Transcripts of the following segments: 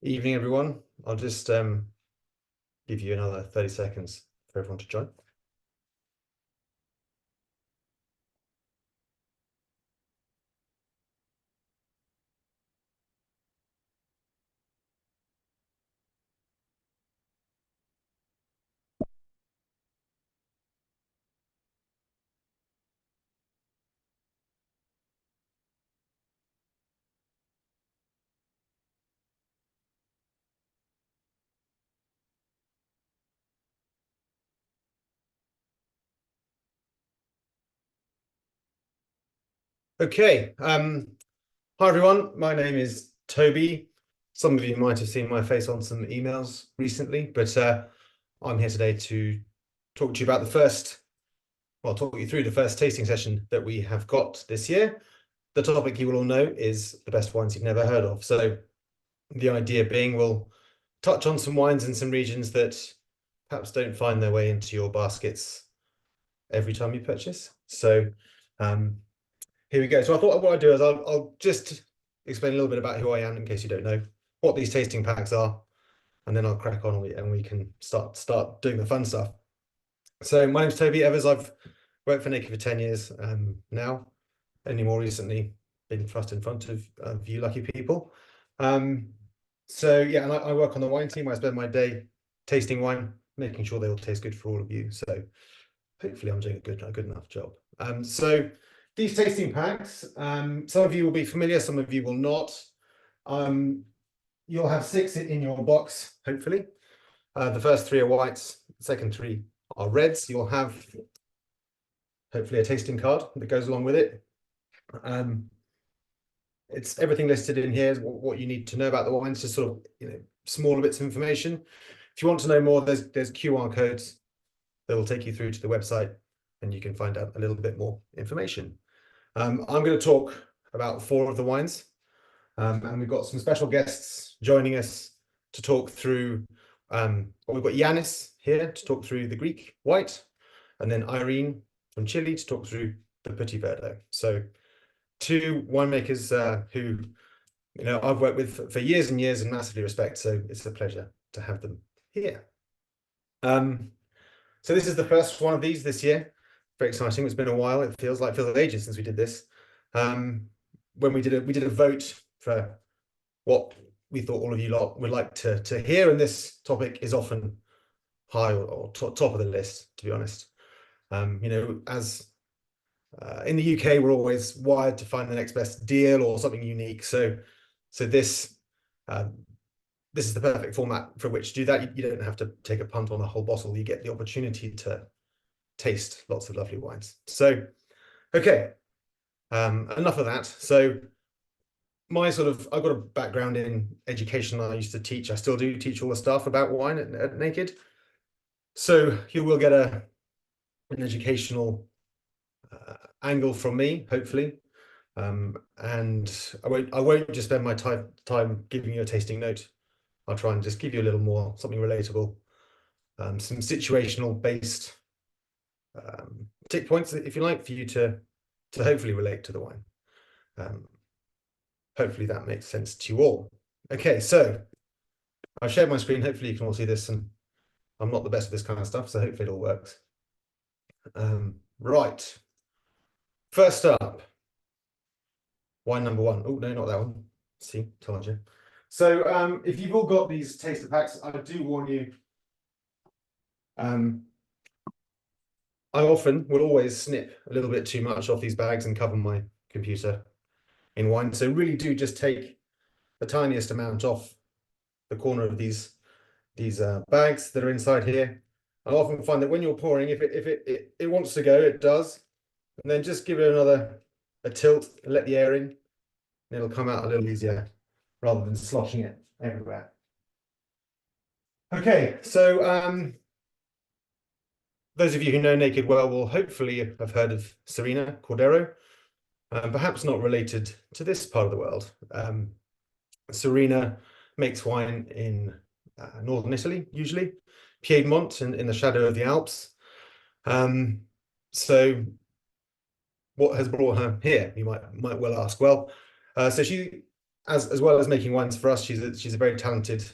Evening, everyone. I'll just give you another 30 seconds for everyone to join. Okay. Hi, everyone. My name is Toby. Some of you might have seen my face on some emails recently, but I'm here today to talk to you about talk you through the first tasting session that we have got this year. The topic you will all know is the best wines you've never heard of. So the idea being we'll touch on some wines in some regions that perhaps don't find their way into your baskets every time you purchase. So here we go. So I thought what I'd do is I'll just explain a little bit about who I am in case you don't know what these tasting packs are, and then I'll crack on and we can start doing the fun stuff. So my name's Toby Evers. I've worked for Naked for 10 years now, only more recently been thrust in front of you lucky people. So yeah, and I work on the wine team. I spend my day tasting wine, making sure they all taste good for all of you. So hopefully I'm doing a good enough job. So these tasting packs, some of you will be familiar, some of you will not. You'll have 6 in your box, hopefully. The first 3 are whites, the second 3 are reds. You'll have hopefully a tasting card that goes along with it. It's everything listed in here is what you need to know about the wines, just sort of smaller bits of information. If you want to know more, there's QR codes that will take you through to the website and you can find out a little bit more information. I'm going to talk about 4 of the wines, and we've got some special guests joining us to talk through. We've got Yanis here to talk through the Greek white, and then Irene from Chile to talk through the Petit Verdot. So 2 winemakers who I've worked with for years and years and massively respect. So it's a pleasure to have them here. So this is the first one of these this year. Very exciting. It's been a while. It feels like ages since we did this. When we did a vote for what we thought all of you lot would like to hear, and this topic is often high or top of the list, to be honest. As in the UK, we're always wired to find the next best deal or something unique. So this is the perfect format for which to do that. You don't have to take a punt on a whole bottle. You get the opportunity to taste lots of lovely wines. So, okay, enough of that. So I've got a background in education. I used to teach. I still do teach all the stuff about wine at Naked. So you will get an educational angle from me, hopefully. And I won't just spend my time giving you a tasting note. I'll try and just give you a little more, something relatable, some situational based tick points, if you like, for you to hopefully relate to the wine. Hopefully that makes sense to you all. Okay, so I've shared my screen. Hopefully you can all see this, and I'm not the best at this kind of stuff, so hopefully it all works. Right. First up, wine number 1. Oh, no, not that one. See, told you. So if you've all got these taster packs, I do warn you, I often will always snip a little bit too much off these bags and cover my computer in wine. So really do just take the tiniest amount off the corner of these bags that are inside here. I often find that when you're pouring, if it wants to go, it does, and then just give it a tilt and let the air in, and it'll come out a little easier rather than sloshing it everywhere. Okay, so those of you who know Naked well will hopefully have heard of Serena Cordero, perhaps not related to this part of the world. Serena makes wine in northern Italy, usually Piedmont, in the shadow of the Alps. So what has brought her here, you might well ask? Well, so she as well as making wines for us, she's a very talented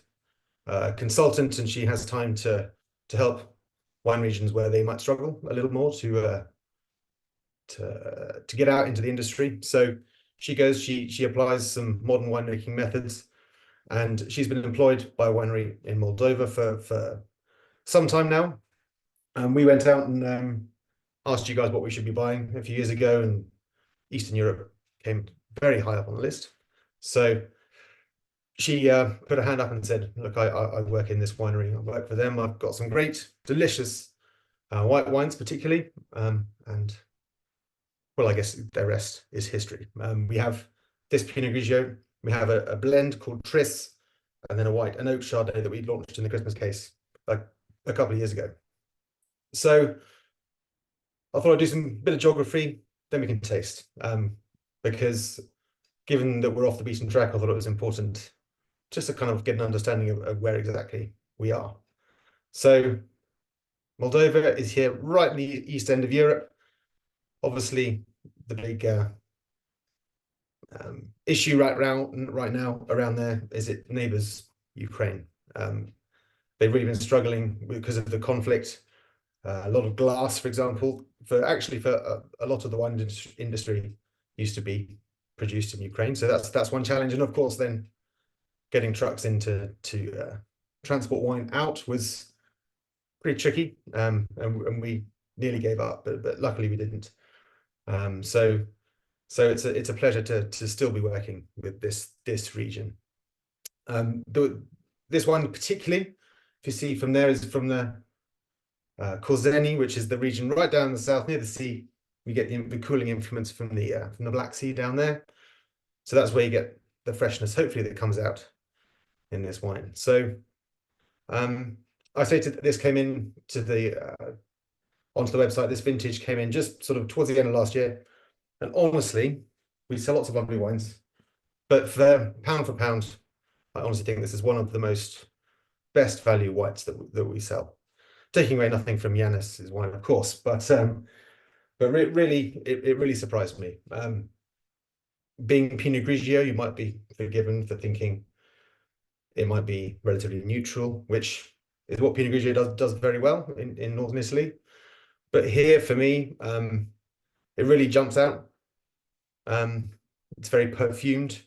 consultant, and she has time to help wine regions where they might struggle a little more to get out into the industry. So she applies some modern winemaking methods, and she's been employed by a winery in Moldova for some time now. And we went out and asked you guys what we should be buying a few years ago, and Eastern Europe came very high up on the list. So she put her hand up and said, "Look, I work in this winery. I work for them. I've got some great, delicious white wines, particularly, and well, I guess the rest is history. We have this Pinot Grigio. We have a blend called Tris, and then an oak Chardonnay that we launched in the Christmas case like a couple of years ago. So I thought I'd do some bit of geography, then we can taste. Because given that we're off the beaten track, I thought it was important just to kind of get an understanding of where exactly we are. So Moldova is here right in the east end of Europe. Obviously, the big issue right now around there is it neighbors Ukraine. They've really been struggling because of the conflict. A lot of glass, for example, for a lot of the wine industry used to be produced in Ukraine. So that's one challenge. And of course, then getting trucks in to transport wine out was pretty tricky. And we nearly gave up, but luckily we didn't. So it's a pleasure to still be working with this region. This one particularly, if you see from there, is from the Korzeni, which is the region right down in the south near the sea. We get the cooling influence from the Black Sea down there. So that's where you get the freshness, hopefully, that comes out in this wine. So I stated that this came in to onto the website. This vintage came in just sort of towards the end of last year. And honestly, we sell lots of lovely wines, but for pound, I honestly think this is one of the most best value whites that we sell. Taking away nothing from Yanis's wine, of course, but really, it really surprised me. Being Pinot Grigio, you might be forgiven for thinking it might be relatively neutral, which is what Pinot Grigio does very well in Northern Italy. But here, for me, it really jumps out. It's very perfumed.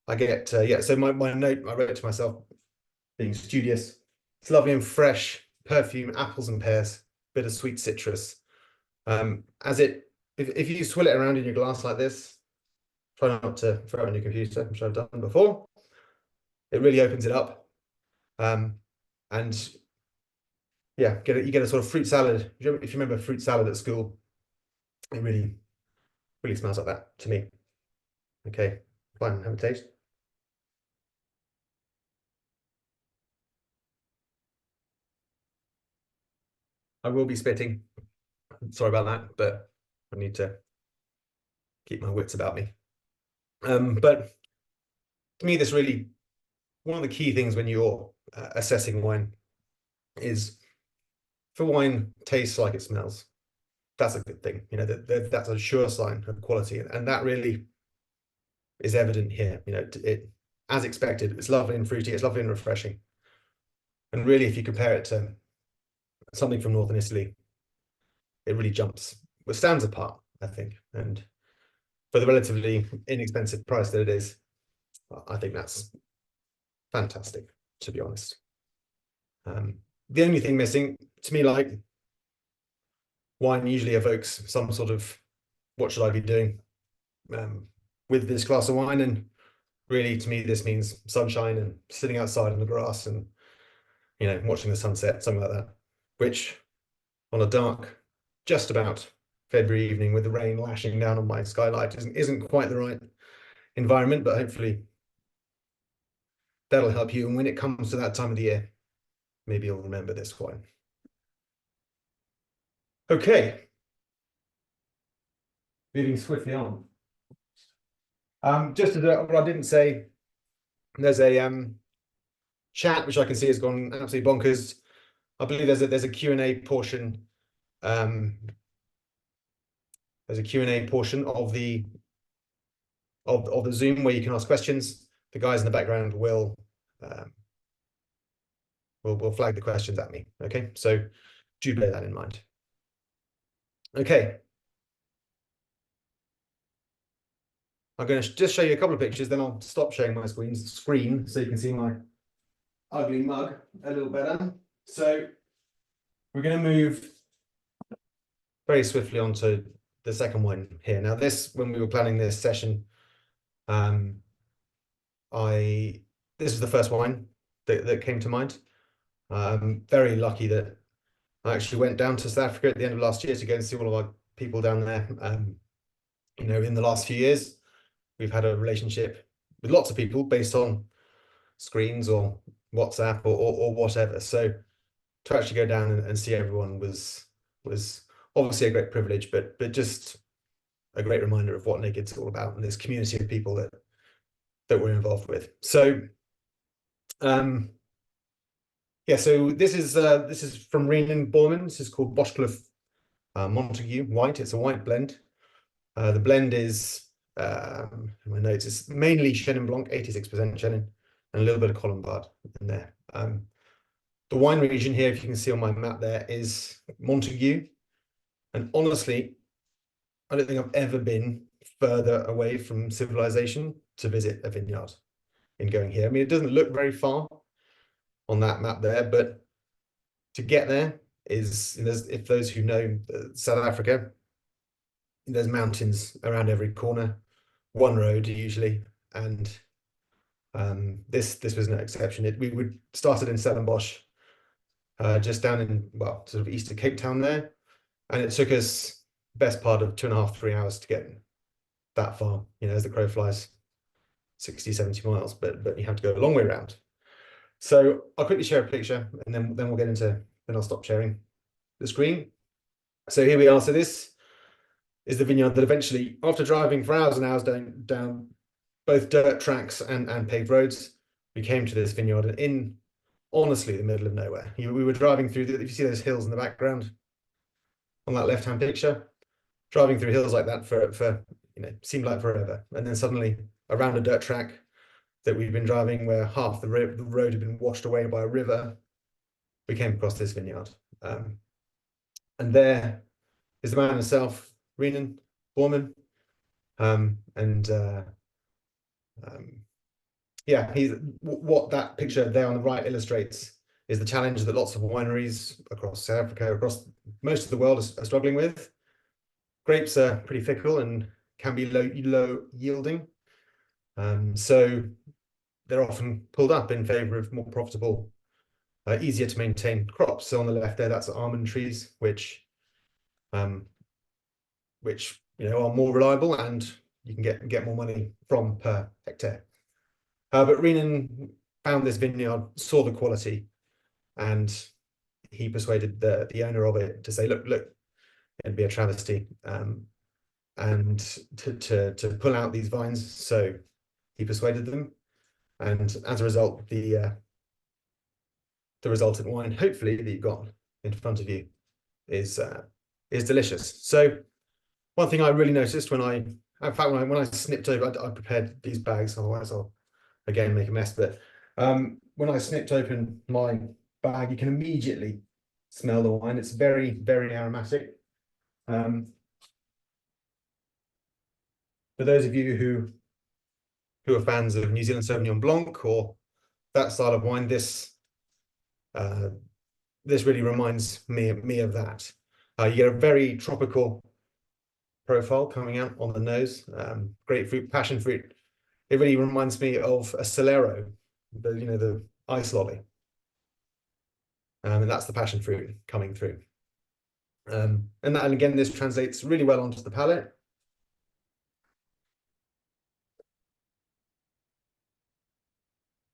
I get so my note I wrote to myself, being studious, it's lovely and fresh perfume, apples and pears, bit of sweet citrus. If you swill it around in your glass like this, try not to throw it on your computer, which I've done before. It really opens it up. And yeah, you get a sort of fruit salad. If you remember fruit salad at school, it really smells like that to me. Okay, fine, have a taste. I will be spitting. Sorry about that, but I need to keep my wits about me. But to me, this really, one of the key things when you're assessing wine is for wine tastes like it smells. That's a good thing. You know, that's a sure sign of quality. And that really is evident here. You know, it as expected, it's lovely and fruity, it's lovely and refreshing. And really, if you compare it to something from Northern Italy, it really stands apart, I think. And for the relatively inexpensive price that it is, I think that's fantastic, to be honest. The only thing missing, to me, like wine usually evokes some sort of what should I be doing with this glass of wine, and really to me this means sunshine and sitting outside in the grass and watching the sunset, something like that, which on a dark just about February evening with the rain lashing down on my skylight isn't quite the right environment, but hopefully that'll help you. And when it comes to that time of the year, maybe you'll remember this wine. Okay, moving swiftly on. Just what I didn't say, there's a chat which I can see has gone absolutely bonkers. I believe there's a Q&A portion. There's a Q&A portion of of the Zoom where you can ask questions. The guys in the background will flag the questions at me. Okay, so do bear that in mind. Okay. I'm going to just show you a couple of pictures, then I'll stop sharing my screen so you can see my ugly mug a little better. So we're going to move very swiftly onto the second one here. Now this, when we were planning this session, this was the first wine that came to mind. I'm very lucky that I actually went down to South Africa at the end of last year to go and see all of our people down there. You know, in the last few years, we've had a relationship with lots of people based on screens or WhatsApp or whatever. So to actually go down and see everyone was obviously a great privilege, but just a great reminder of what Naked's all about and this community of people that we're involved with. So yeah, so this is from Renan Borman. This is called Boschkloof Montague White. It's a white blend. The blend is in my notes, it's mainly Chenin Blanc, 86% Chenin, and a little bit of Colombard in there. The wine region here, if you can see on my map there, is Montague. And honestly, I don't think I've ever been further away from civilization to visit a vineyard in going here. I mean, it doesn't look very far on that map there, but to get there is, if those who know South Africa, there's mountains around every corner, one road usually, and this was no exception. We started in Stellenbosch, just down in, well, sort of east of Cape Town there, and it took us best part of 2.5, 3 hours to get that far, you know, as the crow flies, 60, 70 miles, but you have to go a long way around. So I'll quickly share a picture and then we'll get into, then I'll stop sharing the screen. So here we are. So this is the vineyard that eventually, after driving for hours and hours down both dirt tracks and paved roads, we came to this vineyard in honestly the middle of nowhere. We were driving through, if you see those hills in the background on that left-hand picture, driving through hills like that for you know, seemed like forever. And then suddenly around a dirt track that we've been driving where half the road had been washed away by a river, we came across this vineyard. And there is the man himself, Renan Borman. Yeah, what that picture there on the right illustrates is the challenge that lots of wineries across South Africa, across most of the world are struggling with. Grapes are pretty fickle and can be low yielding. So they're often pulled up in favor of more profitable, easier to maintain crops. So on the left there, that's almond trees, which you know are more reliable and you can get more money from per hectare. But Renan found this vineyard, saw the quality, and he persuaded the owner of it to say, look, it'd be a travesty, and to pull out these vines. So he persuaded them, and as a result, the resultant wine, hopefully, that you've got in front of you is delicious. So one thing I really noticed when I snipped over, I prepared these bags, otherwise I'll again make a mess. But when I snipped open my bag, you can immediately smell the wine. It's very, very aromatic. For those of you who are fans of New Zealand Sauvignon Blanc or that style of wine, this really reminds me of that. You get a very tropical profile coming out on the nose. Grapefruit, passion fruit. It really reminds me of a Solero, the ice lolly. And that's the passion fruit coming through. And again, this translates really well onto the palate.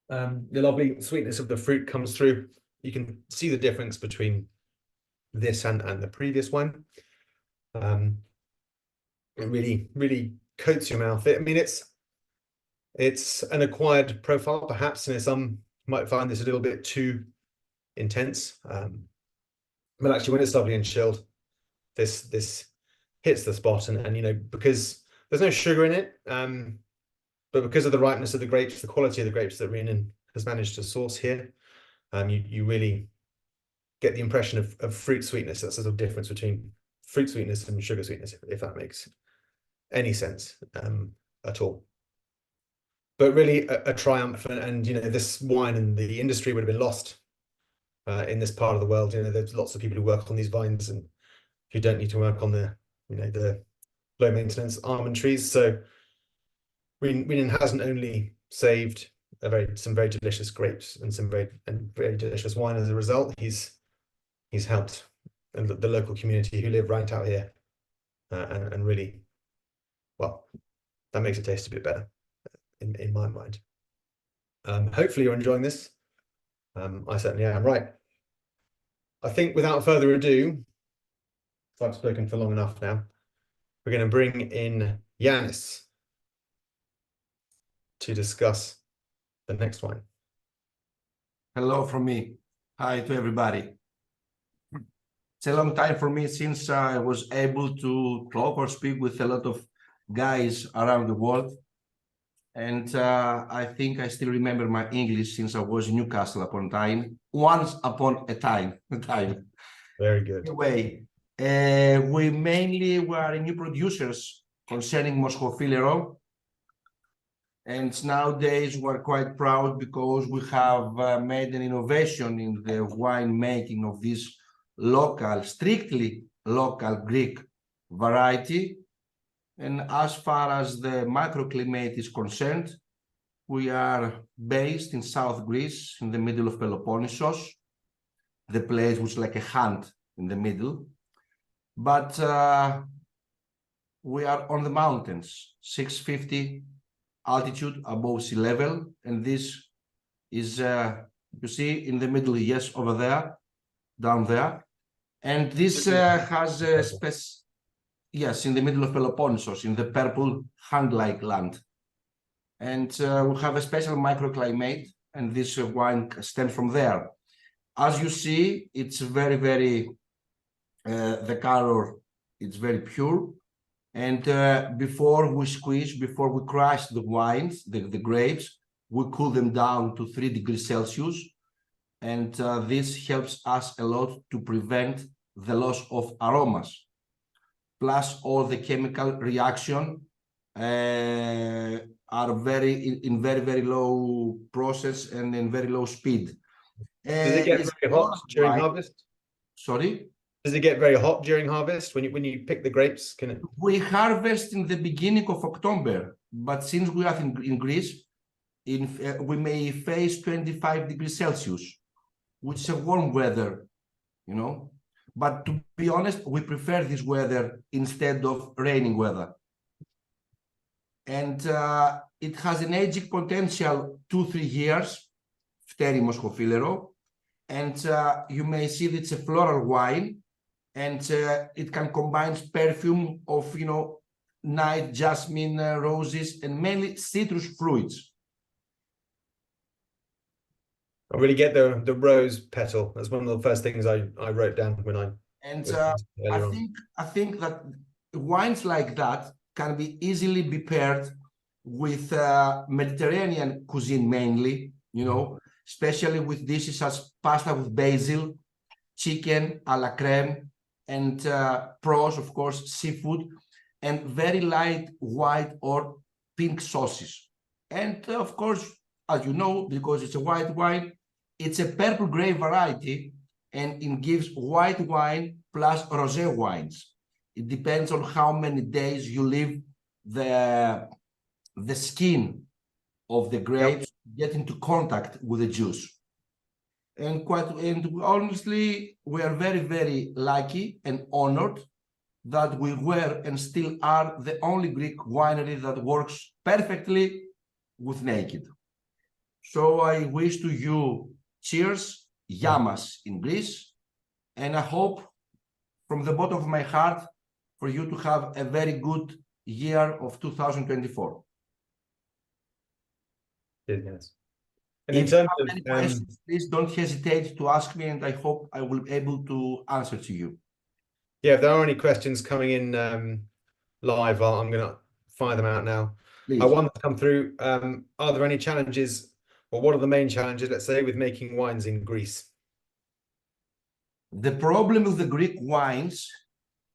The lovely sweetness of the fruit comes through. You can see the difference between this and the previous one. It really, really coats your mouth. I mean, it's an acquired profile, perhaps, and some might find this a little bit too intense. But actually, when it's lovely and chilled, this hits the spot, and because there's no sugar in it, but because of the ripeness of the grapes, the quality of the grapes that Rhiannon has managed to source here, you really get the impression of fruit sweetness. That's the sort of difference between fruit sweetness and sugar sweetness, if that makes any sense at all. But really a triumph, and you know, this wine and the industry would have been lost in this part of the world. You know, there's lots of people who work on these vines and who don't need to work on the, you know, the low maintenance almond trees. So Rhiannon hasn't only saved some very delicious grapes and some very delicious wine as a result. He's helped the local community who live right out here, and really, well, that makes it taste a bit better in my mind. Hopefully you're enjoying this. I certainly am. Right. I think without further ado, if I've spoken for long enough now, we're going to bring in Yanis to discuss the next wine. Hello from me. Hi to everybody. It's a long time for me since I was able to talk or speak with a lot of guys around the world. And I think I still remember my English since I was in Newcastle once upon a time. Very good. Anyway, we mainly were new producers concerning Moscow-Filero. And nowadays we're quite proud because we have made an innovation in the wine making of this local, strictly local Greek variety. And as far as the microclimate is concerned, we are based in South Greece, in the middle of Peloponnesos, the place which is like a hand in the middle. But we are on the mountains, 650 altitude above sea level, and this is you see in the middle, yes, over there, down there, and this has a yes, in the middle of Peloponnesos, in the purple hand-like land, and we have a special microclimate, and this wine stems from there. As you see, it's very the color, it's very pure. And before we crush the wines, the grapes, we cool them down to 3 degrees Celsius. And this helps us a lot to prevent the loss of aromas. Plus all the chemical reaction are in very low process and in very low speed. Does it get very hot during harvest? Sorry? Does it get very hot during harvest when you pick the grapes? Can it? We harvest in the beginning of October, but since we are in Greece, we may face 25 degrees Celsius, which is a warm weather, you know. But to be honest, we prefer this weather instead of raining weather. And it has an aging potential 2-3 years, Phteri Moscow-Filero, and you may see that it's a floral wine. And it can combine perfume of, you know, night jasmine, roses, and mainly citrus fruits. I really get the rose petal. That's one of the first things I wrote down when I. And I think that wines like that can be easily be paired with Mediterranean cuisine mainly, you know, especially with dishes as pasta with basil, chicken à la crème, and pros, of course, seafood, and very light white or pink sauces. And of course, as you know, because it's a white wine, it's a purple gray variety, and it gives white wine plus rosé wines. It depends on how many days you leave the skin of the grapes get into contact with the juice. And honestly, we are very lucky and honored that we were and still are the only Greek winery that works perfectly with naked. So I wish to you cheers, yamas in Greece, and I hope from the bottom of my heart for you to have a very good year of 2024. Yes. And If in terms you have any questions, please don't hesitate to ask me, and I hope I will be able to answer to you. Yeah, if there are any questions coming in live, I'm going to fire them out now. One that's come through. Are there any challenges, or what are the main challenges, let's say, with making wines in Greece? The problem with the Greek wines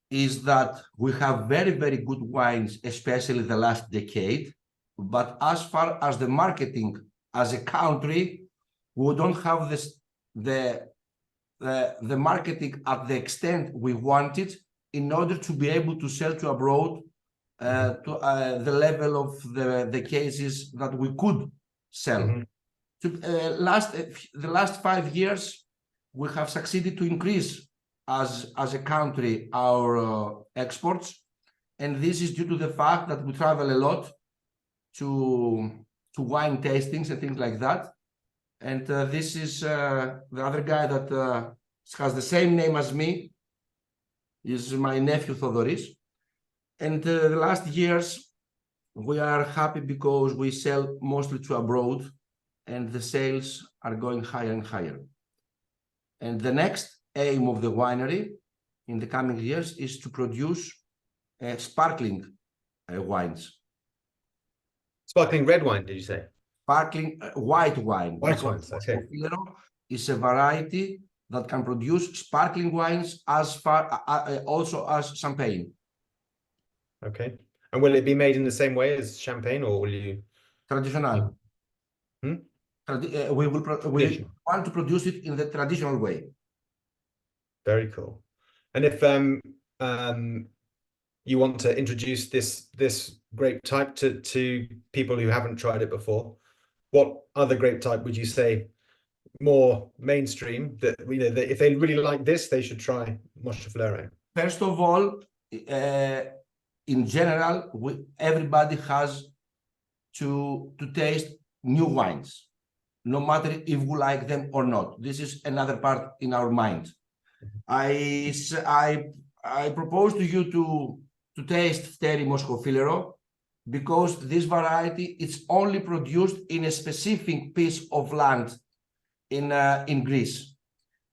is that we have very, very good wines, especially the last decade. But as far as the marketing as a country, we don't have the marketing at the extent we wanted in order to be able to sell to abroad to the level of the cases that we could sell. The last 5 years, we have succeeded to increase as a country our exports, and this is due to the fact that we travel a lot to wine tastings and things like that. And this is the other guy that has the same name as me, is my nephew Thodoris. And the last years, we are happy because we sell mostly to abroad, and the sales are going higher and higher. And the next aim of the winery in the coming years is to produce sparkling wines. Sparkling red wine, did you say? Sparkling white wine. White wines, okay. Moscofilero is a variety that can produce sparkling wines as far also as champagne. Okay. And will it be made in the same way as champagne, or will you? Traditional. We want to produce it in the traditional way. Very cool. And if you want to introduce this grape type to people who haven't tried it before, what other grape type would you say more mainstream that that if they really like this, they should try Moscofilero? First of all, in general, everybody has to taste new wines, no matter if we like them or not. This is another part in our mind. I propose to you to taste Pteri Moscofilero, because this variety is only produced in a specific piece of land in Greece.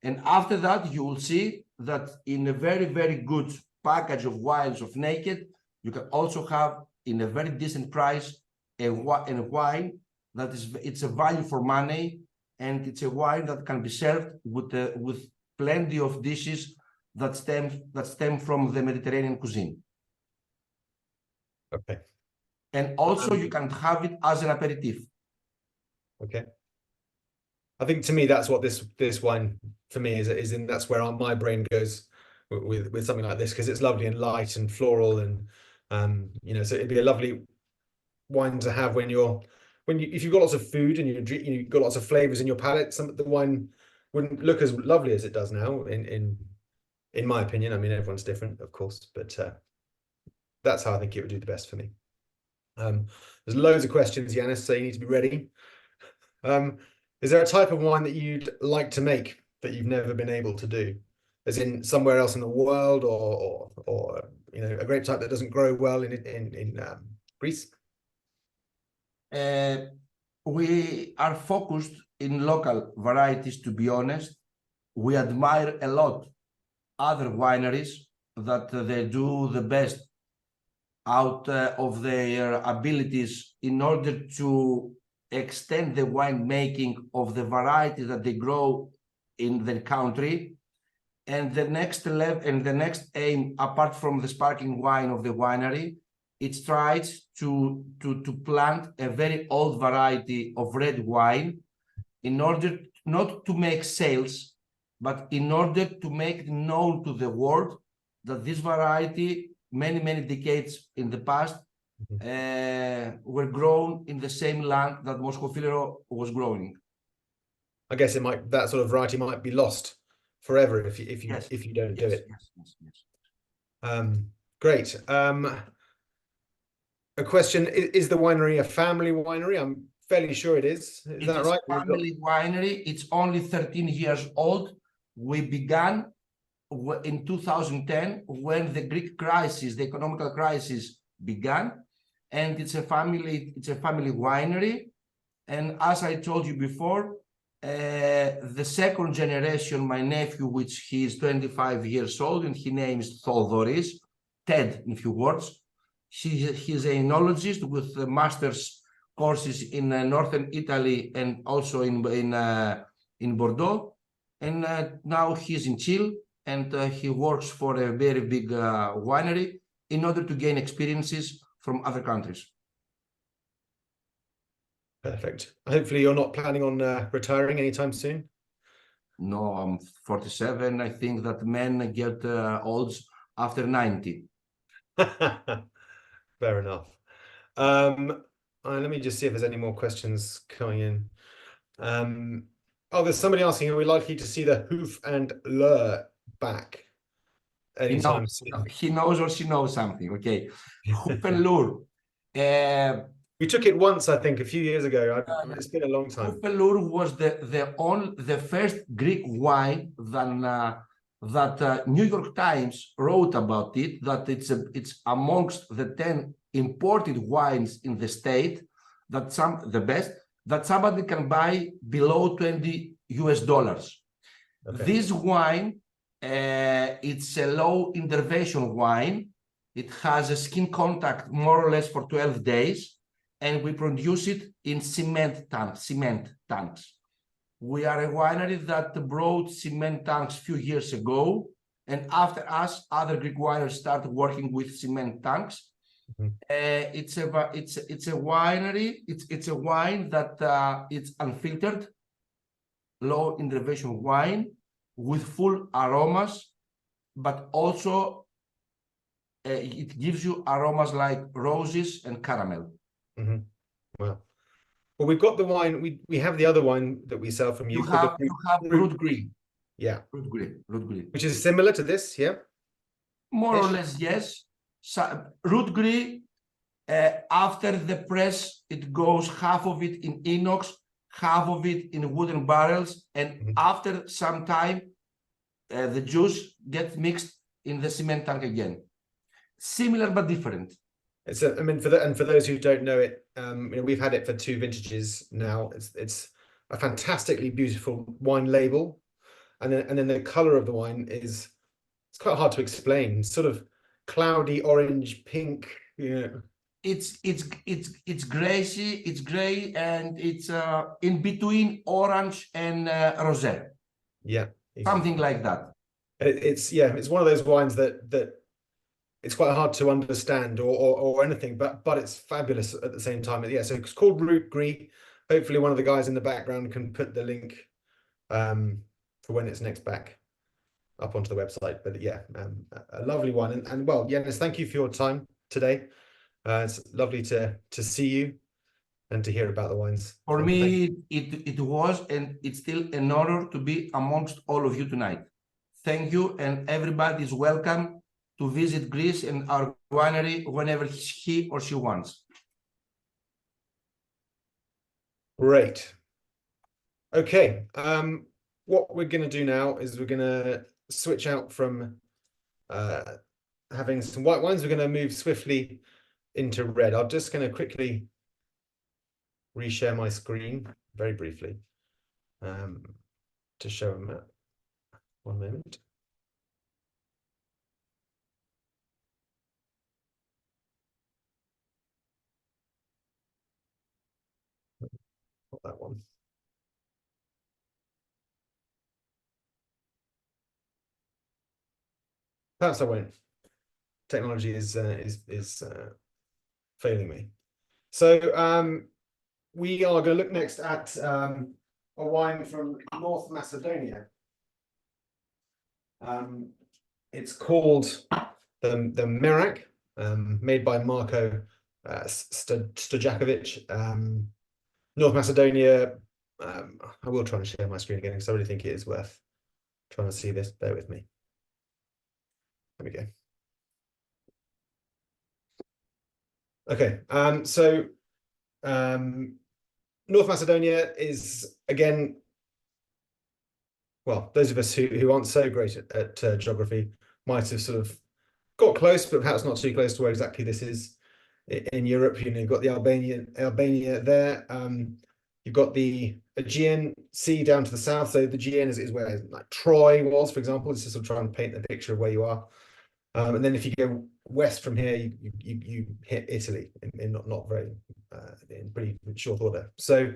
And after that, you will see that in a very, very good package of wines of Naked, you can also have, in a very decent price, a wine that it's a value for money, and it's a wine that can be served with plenty of dishes that stem from the Mediterranean cuisine. Okay. And also you can have it as an aperitif. Okay. I think to me that's what this wine for me is in. That's where my brain goes with something like this, because it's lovely and light and floral, and so it'd be a lovely wine to have if you've got lots of food and you've got lots of flavors in your palate. The wine wouldn't look as lovely as it does now, in my opinion. I mean, everyone's different, of course, but that's how I think it would do the best for me. There's loads of questions, Yanis, so you need to be ready. Is there a type of wine that you'd like to make that you've never been able to do, as in somewhere else in the world, or a grape type that doesn't grow well in Greece? We are focused in local varieties, to be honest. We admire a lot other wineries that they do the best out of their abilities in order to extend the winemaking of the variety that they grow in their country. And the next level and the next aim, apart from the sparkling wine of the winery, it tries to plant a very old variety of red wine in order not to make sales, but in order to make known to the world that this variety, many, many decades in the past, were grown in the same land that Moscofilero was growing. I guess that sort of variety might be lost forever if you don't do it. Yes. Great. A question: is the winery a family winery? I'm fairly sure it is. Is that right? It's a family winery. It's only 13 years old. We began in 2010 when the Greek crisis, the economical crisis, began, and it's a family winery. And as I told you before, the second generation, my nephew, which he is 25 years old, and he names Thodoris, Ted in few words, He's an enologist with master's courses in northern Italy and also in Bordeaux. And now he's in Chile, and he works for a very big winery in order to gain experiences from other countries. Perfect. Hopefully you're not planning on retiring anytime soon. No, I'm 47. I think that men get old after 90. Fair enough. Let me just see if there's any more questions coming in. Oh, there's somebody asking, are we likely to see the Hoof and Lure back anytime soon? He knows or she knows something. Okay. Hoof and Lure. We took it once, I think, a few years ago. It's been a long time. Hoof and Lure was the first Greek wine that New York Times wrote about it, that it's amongst the 10 imported wines in the state, the best, that somebody can buy below $20 US. Okay. This wine, it's a low intervention wine. It has a skin contact more or less for 12 days, and we produce it in cement tanks. We are a winery that brought cement tanks a few years ago, and after us, other Greek wineries started working with cement tanks. Mm-hmm. It's a winery. It's a wine that it's unfiltered, low intervention wine with full aromas, but also it gives you aromas like roses and caramel. Mm-hmm. Wow. Well, we've got the wine. We have the other wine that we sell from you. You have Brut Gris. Yeah. Brut Gris. Which is similar to this, yeah? More or less, yes. So, Brut Gris, after the press, it goes half of it in inox, half of it in wooden barrels, and after some time, the juice gets mixed in the cement tank again. Similar but different. I mean, for those who don't know it, we've had it for 2 vintages now. It's a fantastically beautiful wine label, and then the color of the wine it's quite hard to explain. Sort of cloudy orange, pink. Yeah. It's grassy. It's gray, and it's in between orange and rosé. Yeah, exactly. Something like that. It's one of those wines that it's quite hard to understand or anything, but it's fabulous at the same time. Yeah, so it's called Brut Gris. Hopefully one of the guys in the background can put the link for when it's next back up onto the website. But yeah, a lovely one. And well, Yannis, thank you for your time today. It's lovely to see you and to hear about the wines. For me, it was, and it's still an honor to be amongst all of you tonight. Thank you, and everybody is welcome to visit Greece and our winery whenever he or she wants. Great. Okay. What we're going to do now is we're going to switch out from having some white wines. We're going to move swiftly into red. I'm just going to quickly reshare my screen very briefly to show them that. One moment. Not that one. Perhaps I won't. Technology is failing me. So we are going to look next at a wine from North Macedonia. It's called the Merak, made by Marko Stojakovic. North Macedonia. I will try and share my screen again because I really think it is worth trying to see this. Bear with me. There we go. Okay, so North Macedonia is, again, well, those of us who aren't so great at geography might have sort of got close, but perhaps not too close to where exactly this is in Europe. You know, you've got the Albania there. You've got the Aegean Sea down to the south. So the Aegean is where like Troy was, for example. This is sort of trying to paint the picture of where you are. And then if you go west from here, you hit Italy in not very in pretty short order. So,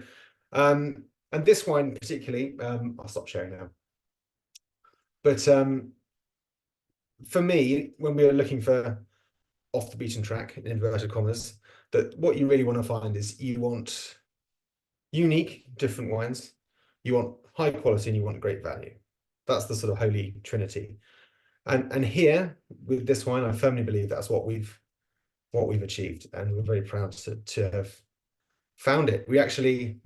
and this wine particularly, I'll stop sharing now. But for me, when we are looking for off the beaten track, in inverted commas, that what you really want to find is you want unique, different wines, you want high quality, and you want great value. That's the sort of holy trinity. And here with this wine, I firmly believe that's what we've achieved, and we're very proud to have found it. We actually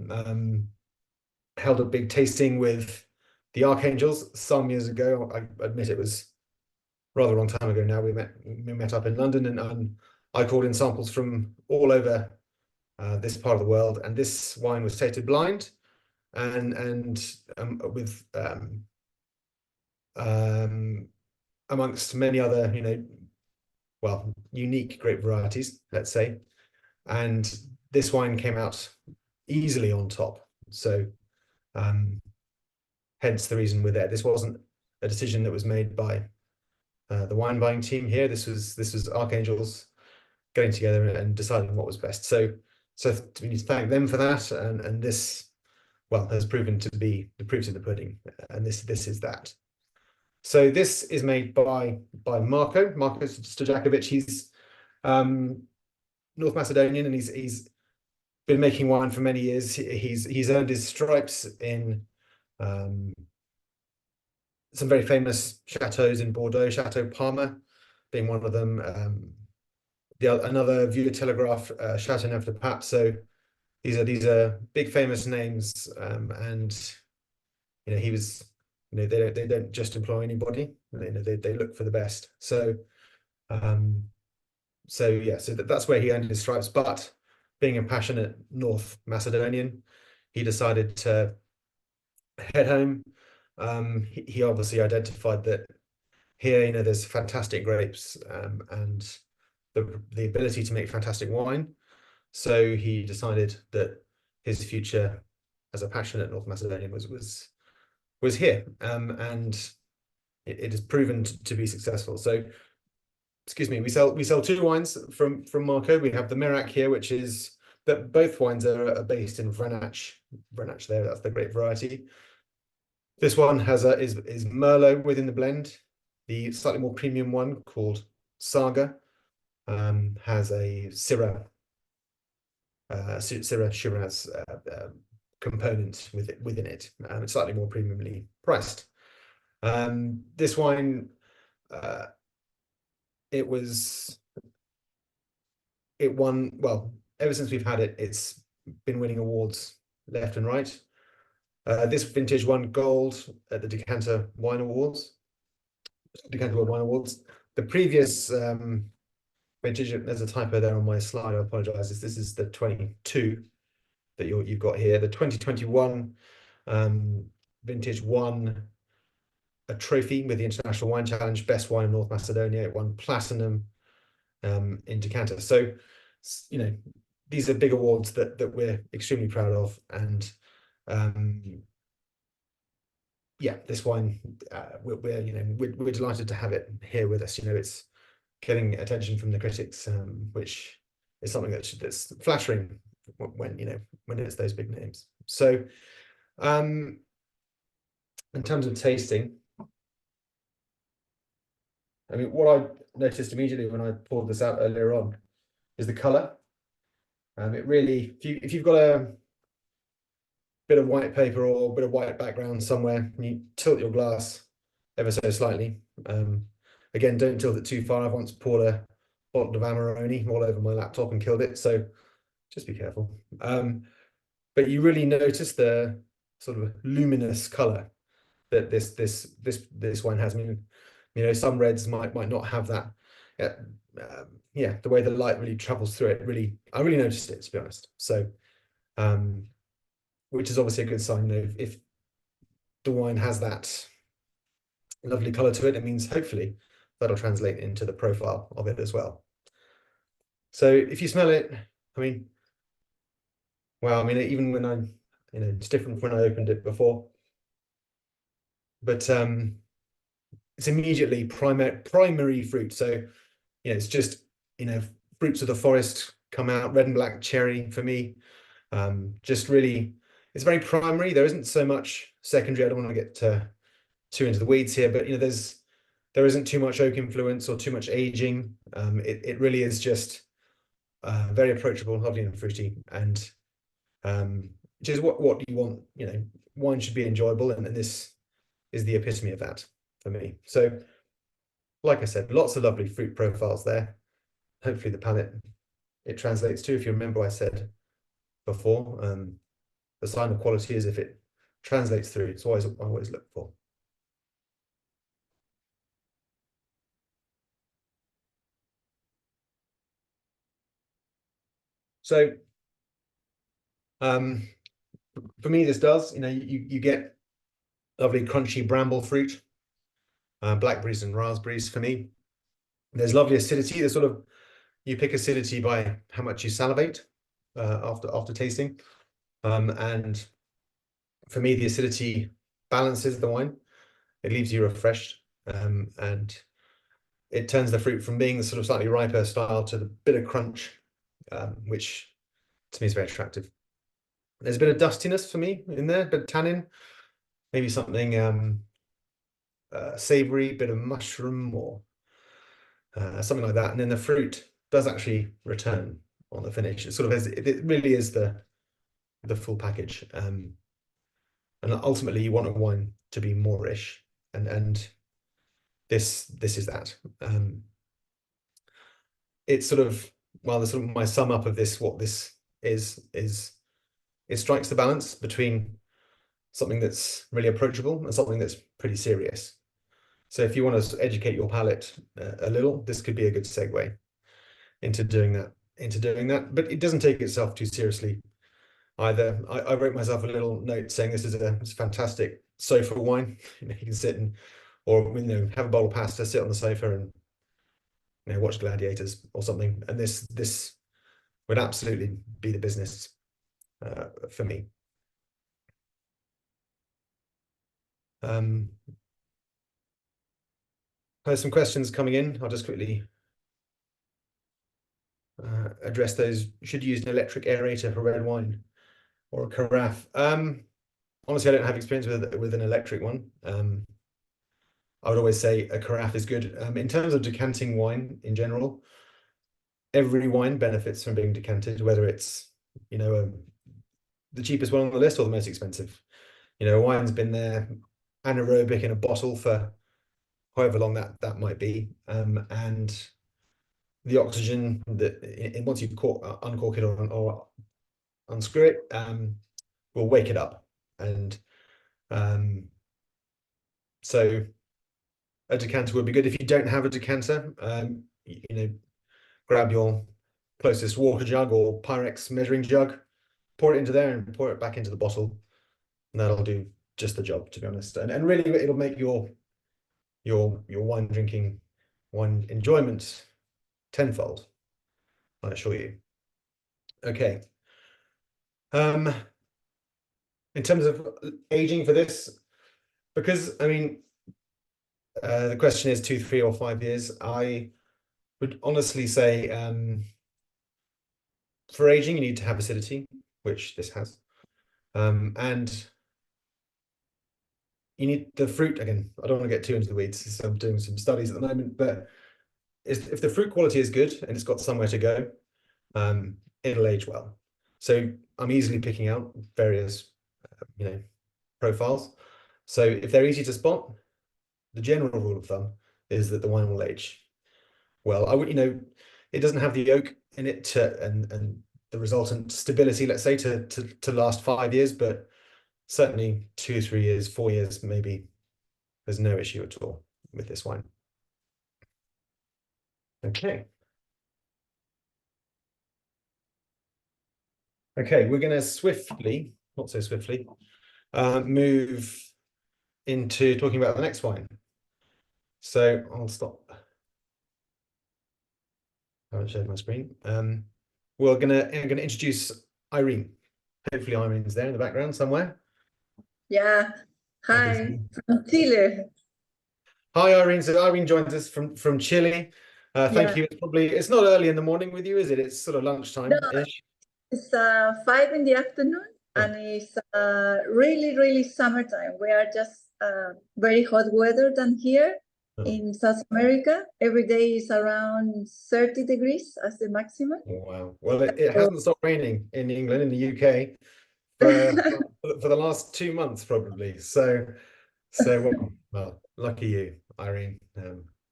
held a big tasting with the Archangels some years ago. I admit it was rather a long time ago now. We met up in London, and I called in samples from all over this part of the world, and this wine was tasted blind, and with amongst many other, well, unique grape varieties, let's say. And this wine came out easily on top. So hence the reason we're there. This wasn't a decision that was made by the wine buying team here. This was Archangels getting together and deciding what was best. So we need to thank them for that. And this, well, has proven to be the proof in the pudding. And this is that. So this is made by Marko Stojakovic. He's North Macedonian, and he's been making wine for many years. He's earned his stripes in some very famous chateaus in Bordeaux, Chateau Parma being one of them. Another Vieux Telegraphe, Châteauneuf-du-Pape. So these are big famous names, and he was. They don't just employ anybody. They look for the best. So that's where he earned his stripes. But being a passionate North Macedonian, he decided to head home. He obviously identified that here, there's fantastic grapes, and the ability to make fantastic wine. So he decided that his future as a passionate North Macedonian was here, and it has proven to be successful. So, excuse me, we sell two wines from Marko. We have the Merak here, which is that both wines are based in Vranac. Vranac there, that's the grape variety. This one has is Merlot within the blend. The slightly more premium one called Saga has a Syrah Shiraz component within it. It's slightly more premiumly priced. This wine, it won, well, ever since we've had it, it's been winning awards left and right. This vintage won gold at the Decanter Wine Awards, Decanter World Wine Awards. The previous vintage, there's a typo there on my slide, I apologize. This is the 22 that you've got here. The 2021 vintage won a trophy with the International Wine Challenge, Best Wine in North Macedonia. It won platinum in Decanter. So, these are big awards that we're extremely proud of. And yeah, this wine, we're delighted to have it here with us. It's getting attention from the critics, which is something that's flattering when it's those big names. So in terms of tasting, I mean, what I noticed immediately when I poured this out earlier on is the color. It really, if you've got a bit of white paper or a bit of white background somewhere, and you tilt your glass ever so slightly. Again, don't tilt it too far. I've once poured a bottle of Amarone all over my laptop and killed it, so just be careful. But you really notice the sort of luminous color that this wine has. I mean, some reds might not have that. Yeah, the way the light really travels through it, I really noticed it, to be honest. So, which is obviously a good sign. If the wine has that lovely color to it, it means hopefully that'll translate into the profile of it as well. So if you smell it, I mean, well, I mean, even when it's different from when I opened it before, but it's immediately primary fruit. So, it's just, fruits of the forest come out, red and black cherry for me. Just really, it's very primary. There isn't so much secondary. I don't want to get too into the weeds here, but there isn't too much oak influence or too much aging. It really is just very approachable, lovely and fruity, and which is what you want. Wine should be enjoyable, and this is the epitome of that for me. So, like I said, lots of lovely fruit profiles there. Hopefully the palate it translates to. If you remember, I said before, the sign of quality is if it translates through. It's always I always look for. So, for me, this does. You get lovely crunchy bramble fruit, blackberries and raspberries for me. There's lovely acidity. There's you pick acidity by how much you salivate after tasting, and for me, the acidity balances the wine. It leaves you refreshed, and it turns the fruit from being the sort of slightly riper style to the bitter crunch, which to me is very attractive. There's a bit of dustiness for me in there, but tannin, maybe something savory, bit of mushroom or something like that. And then the fruit does actually return on the finish. It really is the full package. And ultimately you want a wine to be moreish, and this is that. It's my sum up of this, what this is it strikes the balance between something that's really approachable and something that's pretty serious. So if you want to educate your palate a little, this could be a good segue into doing that. But it doesn't take itself too seriously either. I wrote myself a little note saying this is a fantastic sofa wine. You can sit or have a bowl of pasta, sit on the sofa and watch Gladiators or something. And this would absolutely be the business for me. There's some questions coming in. I'll just quickly address those. Should you use an electric aerator for red wine or a carafe? Honestly, I don't have experience with an electric one. I would always say a carafe is good. In terms of decanting wine in general, every wine benefits from being decanted, whether it's the cheapest one on the list or the most expensive. A wine's been there anaerobic in a bottle for however long that might be, and the oxygen that once you uncork it or unscrew it, will wake it up, and so a decanter would be good. If you don't have a decanter, grab your closest water jug or Pyrex measuring jug, pour it into there and pour it back into the bottle, and that'll do just the job, to be honest. And really it'll make your wine drinking, wine enjoyment tenfold, I assure you. Okay. In terms of aging for this, because the question is 2, 3, or 5 years, I would honestly say for aging you need to have acidity, which this has, and you need the fruit. Again, I don't want to get too into the weeds, so I'm doing some studies at the moment, but if the fruit quality is good and it's got somewhere to go, it'll age well. So I'm easily picking out various profiles. So if they're easy to spot, the general rule of thumb is that the wine will age well. It doesn't have the oak in it and the resultant stability, let's say, to last 5 years, but certainly 2, 3 years, 4 years, maybe there's no issue at all with this wine. Okay. Okay, we're going to not so swiftly, move into talking about the next wine. So I'll stop. I haven't shared my screen. I'm gonna introduce Irene. Hopefully Irene's there in the background somewhere. Yeah. Hi, from Chile. Hi Irene. So Irene joins us from Chile. Thank you. It's not early in the morning with you, is it? It's sort of lunchtime-ish. It's 5 in the afternoon, and it's really, really summertime. We are just very hot weather than here in South America. Every day is around 30 degrees as the maximum. Oh, wow. Well, it hasn't stopped raining in England, in the UK, for the last 2 months, probably. So well, lucky you, Irene.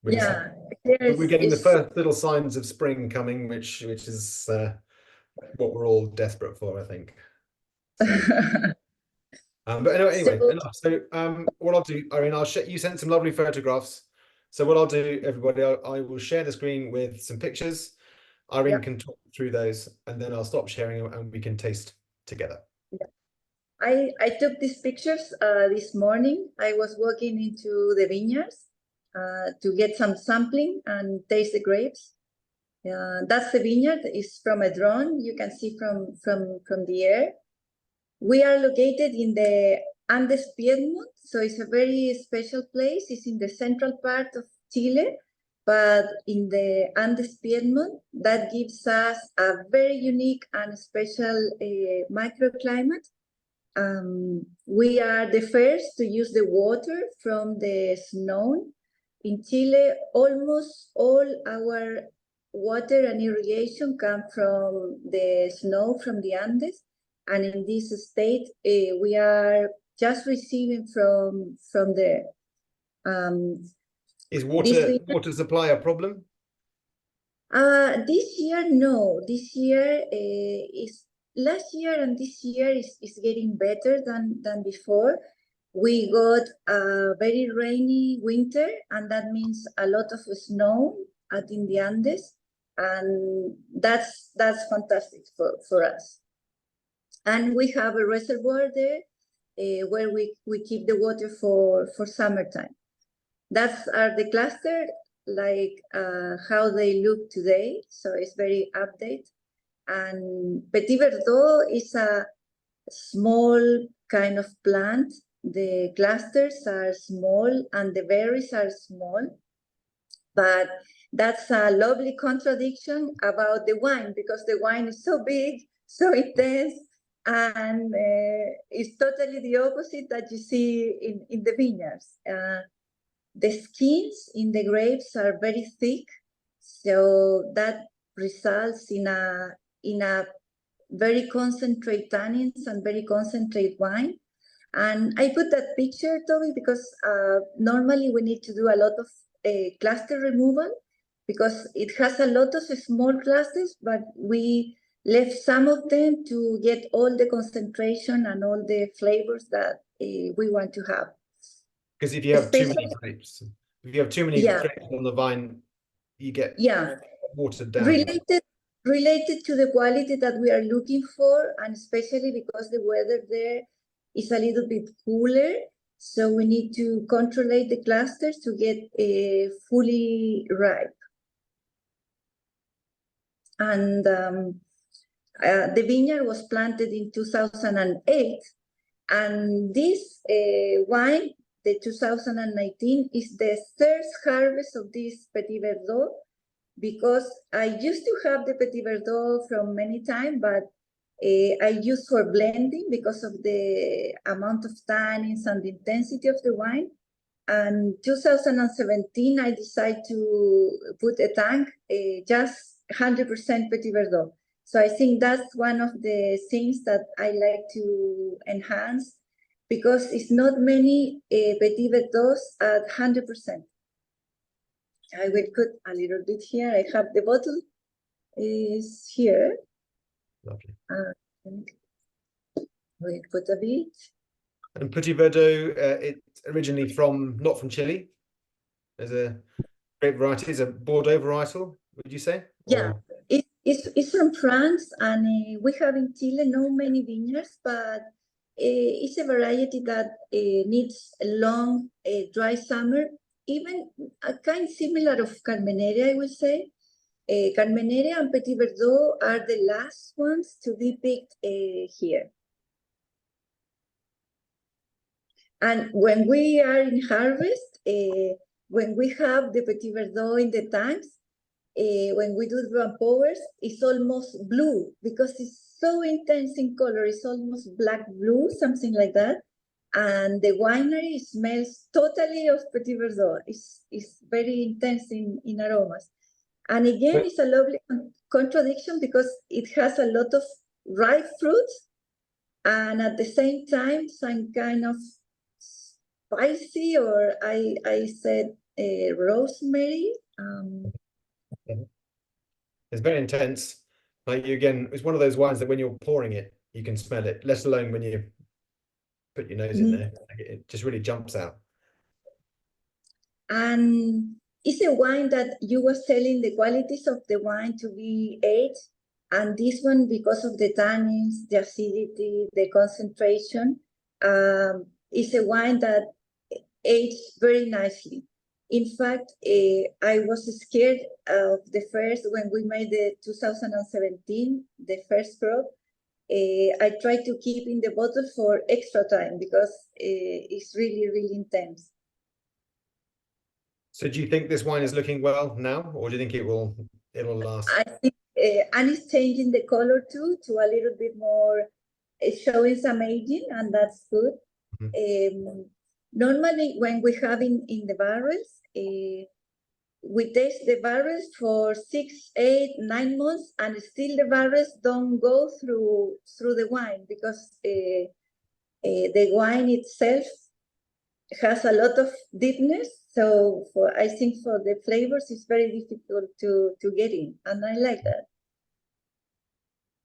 We're getting the first little signs of spring coming, which is what we're all desperate for, I think. So, but anyway, enough. So what I'll do, Irene, you sent some lovely photographs. So what I'll do, everybody, I will share the screen with some pictures. Irene can talk through those, and then I'll stop sharing them and we can taste together. I took these pictures this morning. I was walking into the vineyards to get some sampling and taste the grapes. That's the vineyard. It's from a drone. You can see from the air. We are located in the Andes Piedmont, so it's a very special place. It's in the central part of Chile, but in the Andes Piedmont, that gives us a very unique and special microclimate. We are the first to use the water from the snow. In Chile, almost all our water and irrigation come from the snow from the Andes. And in this state, we are just receiving from there. Is water supply a problem? This year, no. This year last year and this year is getting better than before. We got a very rainy winter, and that means a lot of snow in the Andes, and that's fantastic for us. And we have a reservoir there where we keep the water for summertime. That's the cluster, like how they look today. So it's very updated. And Petit Verdot is a small kind of plant. The clusters are small and the berries are small. But that's a lovely contradiction about the wine, because the wine is so big, so intense, and it's totally the opposite that you see in the vineyards. The skins in the grapes are very thick, so that results in a very concentrated tannins and very concentrated wine. And I put that picture, Toby, because normally we need to do a lot of cluster removal, because it has a lot of small clusters, but we left some of them to get all the concentration and all the flavors that we want to have. Because if you have too many grapes, grapes on the vine, you get watered down. Related to the quality that we are looking for, and especially because the weather there is a little bit cooler, so we need to control the clusters to get fully ripe. And the vineyard was planted in 2008, and this wine, the 2019, is the third harvest of this Petit Verdot, because I used to have the Petit Verdot from many times, but I use for blending because of the amount of tannins and the intensity of the wine. And 2017, I decided to put a tank, just 100% Petit Verdot. So I think that's one of the things that I like to enhance, because it's not many Petit Verdots at 100%. I will put a little bit here. I have the bottle is here. Lovely. We'll put a bit. And Petit Verdot, it's originally not from Chile. There's a grape variety. It's a Bordeaux varietal, would you say? Yeah, it's from France, and we have in Chile no many vineyards, but it's a variety that needs a long, dry summer, even a kind similar of Carmeneria, I would say. Carmeneria and Petit Verdot are the last ones to be picked here. And when we are in harvest, when we have the Petit Verdot in the tanks, when we do the powers, it's almost blue because it's so intense in color. It's almost black blue, something like that. And the winery smells totally of Petit Verdot. It's very intense in aromas. And again, it's a lovely contradiction because it has a lot of ripe fruits and at the same time, some kind of spicy, or I said rosemary. It's very intense. Like again, it's one of those wines that when you're pouring it, you can smell it, let alone when you put your nose in there. Like it just really jumps out. And it's a wine that you were telling the qualities of the wine to be aged. And this one, because of the tannins, the acidity, the concentration, is a wine that aged very nicely. In fact, I was scared of the first, when we made the 2017, the first crop, I tried to keep in the bottle for extra time because it's really, really intense. So do you think this wine is looking well now, or do you think it'll last? I think, and it's changing the color too, to a little bit more, showing some aging, and that's good. Normally, when we have in the barrels, we taste the barrels for 6, 8, 9 months, and still the barrels don't go through the wine because the wine itself has a lot of deepness. So I think for the flavors, it's very difficult to get in, and I like that.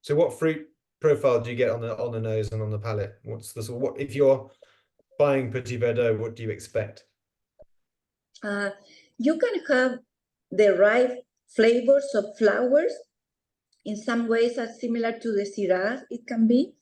So what fruit profile do you get on the nose and on the palate? What's the sort of, what if you're buying Petit Verdot, what do you expect? You can have the right flavors of flowers. In some ways are similar to the Syrah, it can be.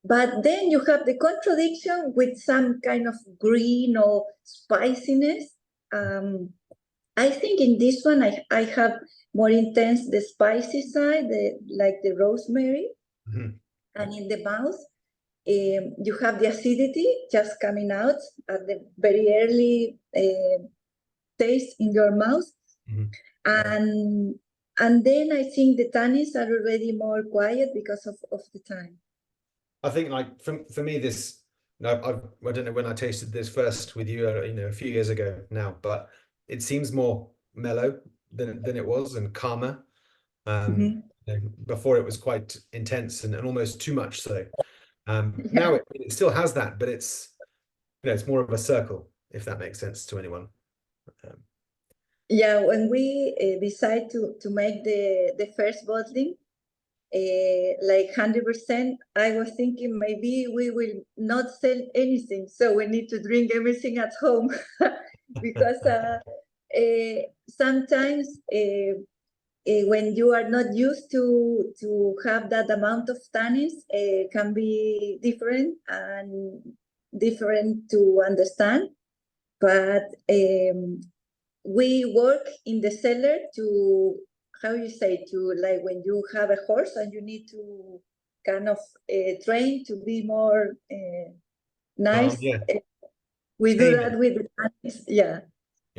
But then you have the contradiction with some kind of green or spiciness. I think in this one, I have more intense the spicy side, like the rosemary. And in the mouth, you have the acidity just coming out at the very early taste in your mouth. And then I think the tannins are already more quiet because of the time. I think like for me, this, I don't know when I tasted this first with you, a few years ago now, but it seems more mellow than it was, and calmer. Before it was quite intense and almost too much so. Now it still has that, but it's it's more of a circle, if that makes sense to anyone. Yeah, when we decide to make the first bottling, like 100%, I was thinking maybe we will not sell anything, so we need to drink everything at home because sometimes when you are not used to have that amount of tannins, can be different and different to understand. But we work in the cellar to, how you say, to like when you have a horse and you need to kind of train to be more nice. We do that with the tannins,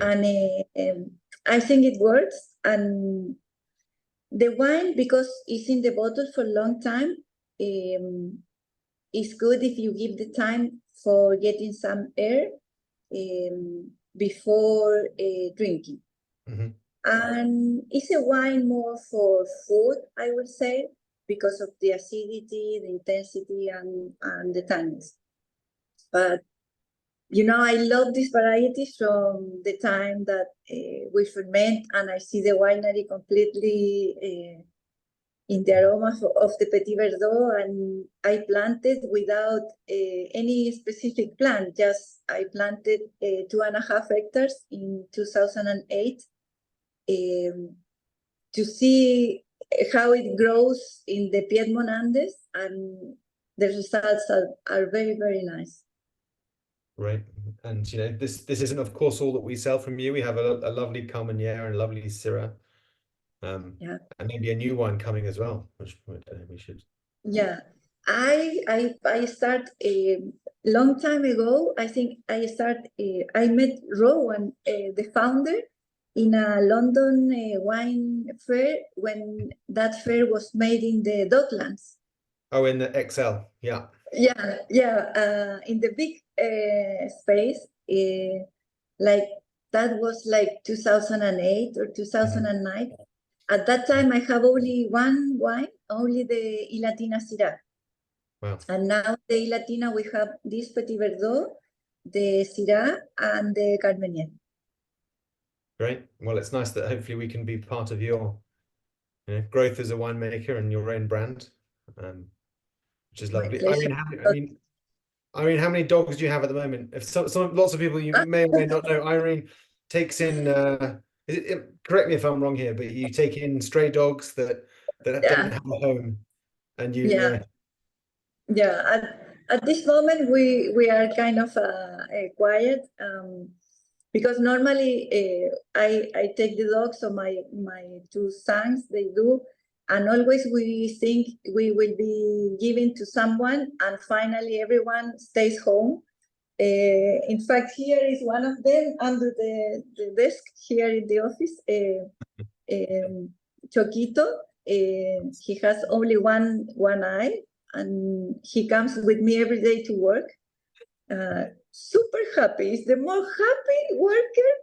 and I think it works. And the wine, because it's in the bottle for a long time, it's good if you give the time for getting some air before drinking. And it's a wine more for food, I would say, because of the acidity, the intensity, and the tannins. But I love this variety from the time that we ferment, and I see the winery completely in the aroma of the Petit Verdot, and I planted without any specific plant. Just I planted 2.5 hectares in 2008 to see how it grows in the Piedmont Andes, and the results are very, very nice. Right. And this isn't of course all that we sell from you. We have a lovely Carmenere and a lovely Syrah. And maybe a new one coming as well, which we should. Yeah, I start a long time ago. I think I met Rowan, the founder, in a London wine fair when that fair was made in the Docklands. Oh, in the XL, yeah. Yeah. In the big space, like that was like 2008 or 2009. At that time, I have only one wine, only the Ilatina Syrah. Wow. And now the Ilatina, we have this Petit Verdot, the Syrah, and the Carmener. Great. Well, it's nice that hopefully we can be part of your growth as a winemaker and your own brand, which is lovely. Irene, how many dogs do you have at the moment? If lots of people you may or may not know, Irene takes in. Correct me if I'm wrong here, but you take in stray dogs that don't have a home, and you. At this moment, we are kind of quiet because normally I take the dogs, so my two sons they do, and always we think we will be giving to someone, and finally everyone stays home. In fact, here is one of them under the desk here in the office, Choquito. He has only one eye, and he comes with me every day to work. Super happy. He's the most happy worker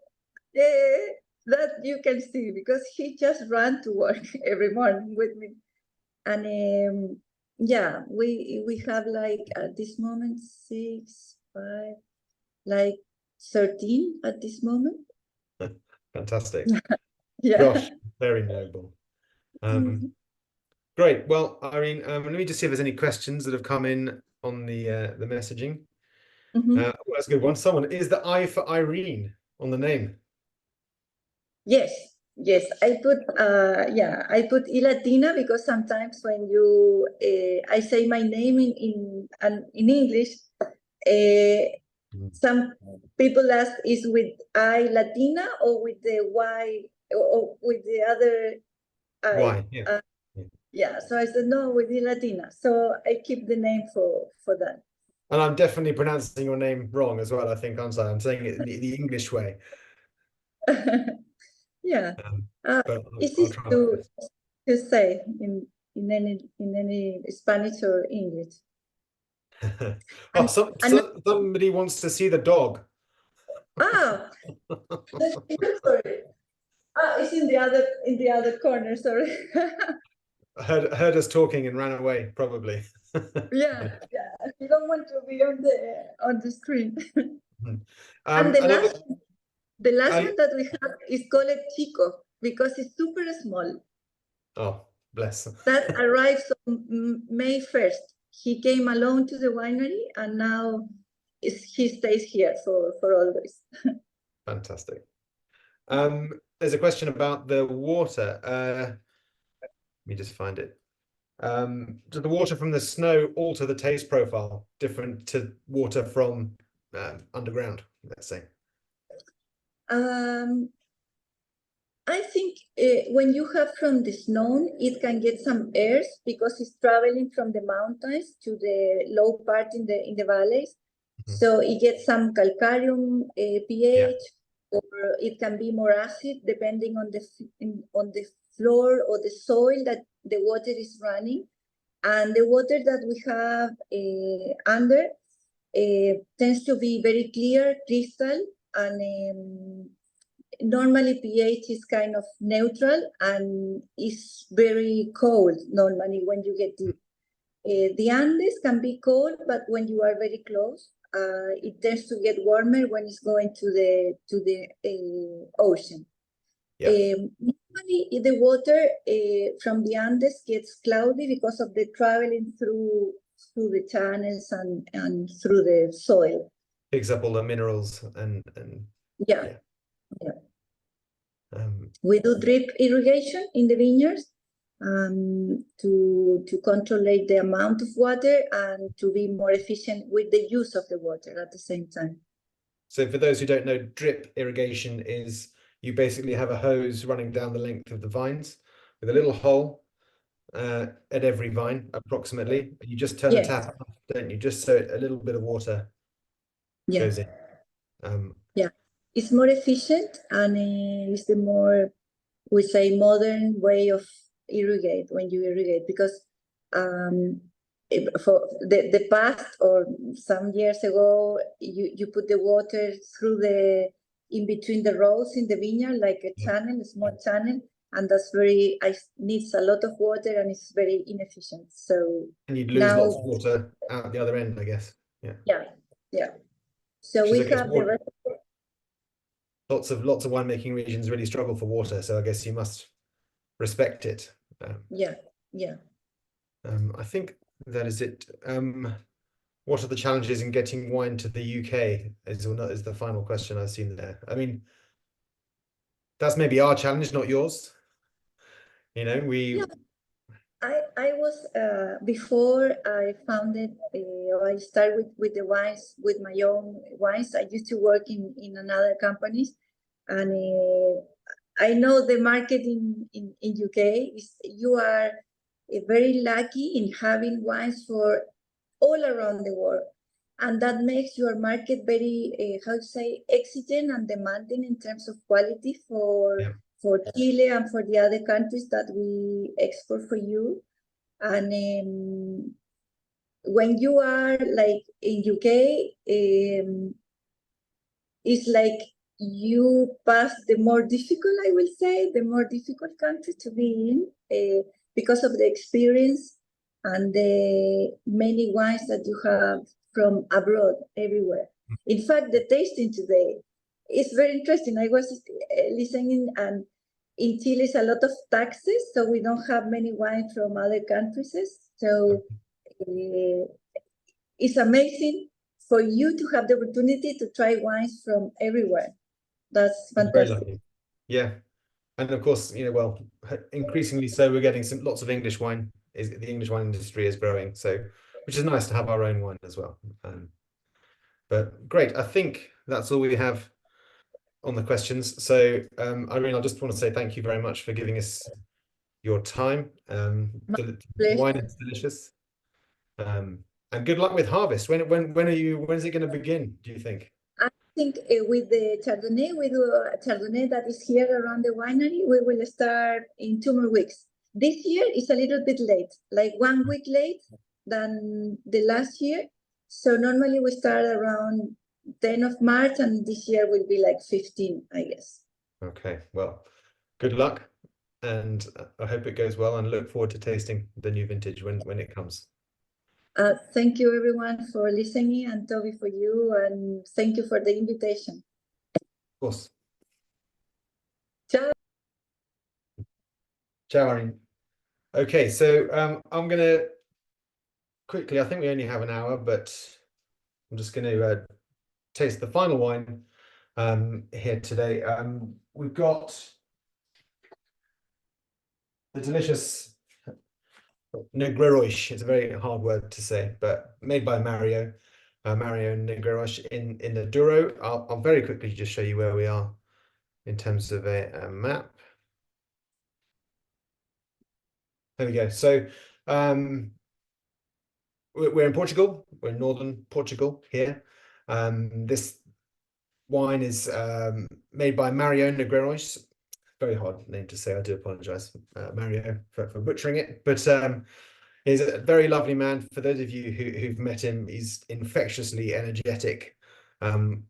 that you can see, because he just ran to work every morning with me. And yeah, we have like at this moment 6, 5, like 13 at this moment. Fantastic. Yeah. Gosh, very noble. Great. Well, Irene, let me just see if there's any questions that have come in on the messaging. Well, that's a good one. Is the I for Irene on the name? Yes, I put Ilatina because sometimes when you I say my name in English, some people ask is with I Latina or with the Y or with the other I. Y, yeah. So I said no, with the Latina. So I keep the name for that. And I'm definitely pronouncing your name wrong as well. I think I'm saying it the English way. Yeah, it's easy to say in any Spanish or English. Somebody wants to see the dog. Sorry. It's in the other corner. Sorry. heard us talking and ran away, probably. Yeah. You don't want to be on the screen. And the last one that we have is called Chico because it's super small. Oh, bless. That arrives on May 1st. He came alone to the winery, and now he stays here for always. Fantastic. There's a question about the water. Let me just find it. Does the water from the snow alter the taste profile different to water from underground, let's say? I think when you have from the snow, it can get some airs because it's traveling from the mountains to the low part in the valleys. So it gets some calcarium pH, or it can be more acid depending on the floor or the soil that the water is running. And the water that we have under tends to be very clear, crystal, and normally pH is kind of neutral and is very cold normally when you get deep. The Andes can be cold, but when you are very close, it tends to get warmer when it's going to the ocean. Normally, the water from the Andes gets cloudy because of the traveling through the channels and through the soil. Picks up all the minerals and yeah. We do drip irrigation in the vineyards to control the amount of water and to be more efficient with the use of the water at the same time. So for those who don't know, drip irrigation is you basically have a hose running down the length of the vines with a little hole at every vine, approximately. You just turn the tap off, don't you? Just so a little bit of water goes in. it's more efficient and it's the more, we say, modern way of irrigate when you irrigate, because for the past or some years ago, you put the water through in between the rows in the vineyard, like a channel, a small channel, and that's needs a lot of water and it's very inefficient. So and you'd lose lots of water out the other end, I guess. Yeah. So Which we is, I guess, have the rest. lots of winemaking regions really struggle for water, so I guess you must respect it. Yeah. I think that is it. What are the challenges in getting wine to the UK? Is the final question I've seen there. I mean, that's maybe our challenge, not yours. You know, I was before I founded or I started with the wines, with my own wines. I used to work in another companies, and I know the market in UK is, you are very lucky in having wines for all around the world, and that makes your market very how to say, exigent and demanding in terms of quality for Chile and for the other countries that we export for you. And when you are like in UK, it's like you pass the more difficult, I will say, the more difficult country to be in, because of the experience and the many wines that you have from abroad everywhere. In fact, the tasting today is very interesting. I was listening, and in Chile is a lot of taxes, so we don't have many wine from other countries. So it's amazing for you to have the opportunity to try wines from everywhere. That's fantastic. Yeah. And of course, you know, well, increasingly so, we're getting lots of English wine. The English wine industry is growing, so which is nice to have our own wine as well. But great, I think that's all we have on the questions. So Irene, I just want to say thank you very much for giving us your time. The wine is delicious. And good luck with harvest. When is it going to begin, do you think? I think with the Chardonnay, with Chardonnay that is here around the winery, we will start in 2 more weeks. This year is a little bit late, like 1 week late than the last year. So normally we start around 10 of March, and this year will be like 15, I guess. Okay, well, good luck, and I hope it goes well, and look forward to tasting the new vintage when it comes. Thank you everyone for listening, and Toby for you, and thank you for the invitation. Of course. Ciao. Ciao, Irene. Okay, so I'm gonna quickly, I think we only have an hour, but I'm just going to taste the final wine here today. We've got the delicious Negreiros. It's a very hard word to say, but made by Mario Negreiros in the Douro. I'll very quickly just show you where we are in terms of a map. There we go. So we're in Portugal. We're in northern Portugal here. This wine is made by Mario Negreiros. Very hard name to say. I do apologize, Mario, for butchering it. But he's a very lovely man. For those of you who've met him, he's infectiously energetic.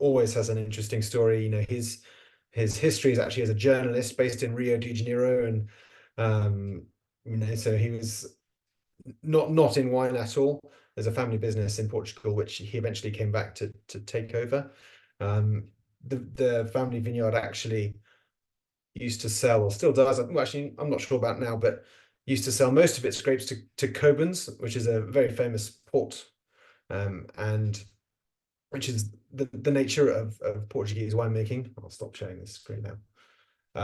Always has an interesting story. You know, his history is actually as a journalist based in Rio de Janeiro, and you know, so he was not in wine at all. There's a family business in Portugal which he eventually came back to take over. The family vineyard actually used to sell, or still does, well, actually I'm not sure about now, but used to sell most of its grapes to Cobans, which is a very famous port, and which is the nature of Portuguese winemaking. I'll stop sharing this screen now.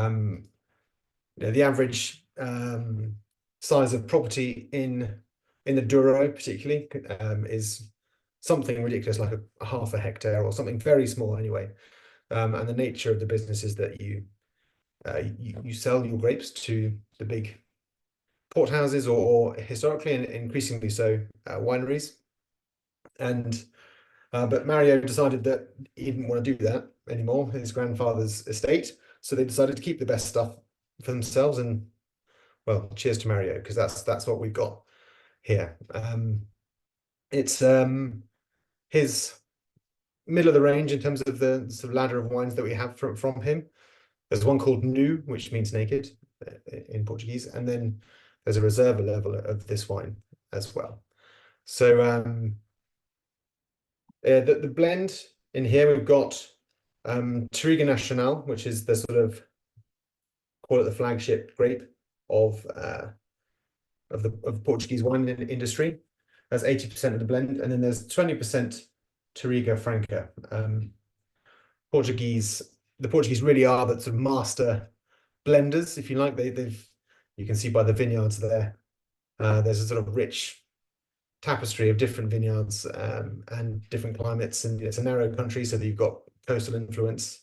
You know, the average size of property in the Douro particularly is something ridiculous, like a half a hectare or something very small anyway. And the nature of the business is that you sell your grapes to the big port houses, or historically and increasingly so wineries. And but Mario decided that he didn't want to do that, anymore, his grandfather's estate. So they decided to keep the best stuff for themselves. And well, cheers to Mario, because that's what we've got here. It's his middle of the range in terms of the sort of ladder of wines that we have from him. There's one called Nu, which means naked in Portuguese, and then there's a reserve level of this wine as well. So the blend in here, we've got Touriga Nacional, which is the sort of, call it the flagship grape of the Portuguese wine industry. That's 80% of the blend, and then there's 20% Touriga Franca. The Portuguese really are the sort of master blenders, if you like. You can see by the vineyards there. There's a sort of rich tapestry of different vineyards and different climates, and it's a narrow country, so that you've got coastal influence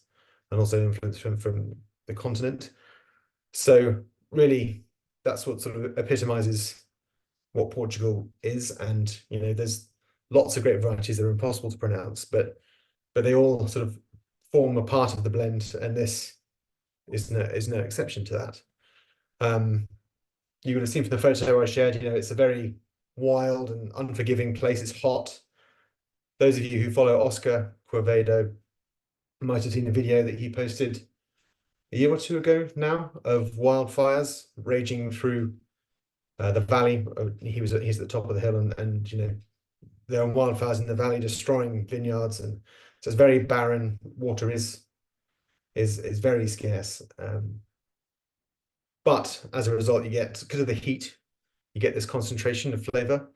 and also influence from the continent. So really, that's what sort of epitomizes what Portugal is. And there's lots of great varieties that are impossible to pronounce, but they all sort of form a part of the blend, and this is no exception to that. You would have seen from the photo I shared, it's a very wild and unforgiving place. It's hot. Those of you who follow Oscar Quevedo might have seen a video that he posted a year or two ago now of wildfires raging through the valley. He's at the top of the hill, and there are wildfires in the valley destroying vineyards, and so it's very barren. Water is very scarce. But as a result, because of the heat, you get this concentration of flavor.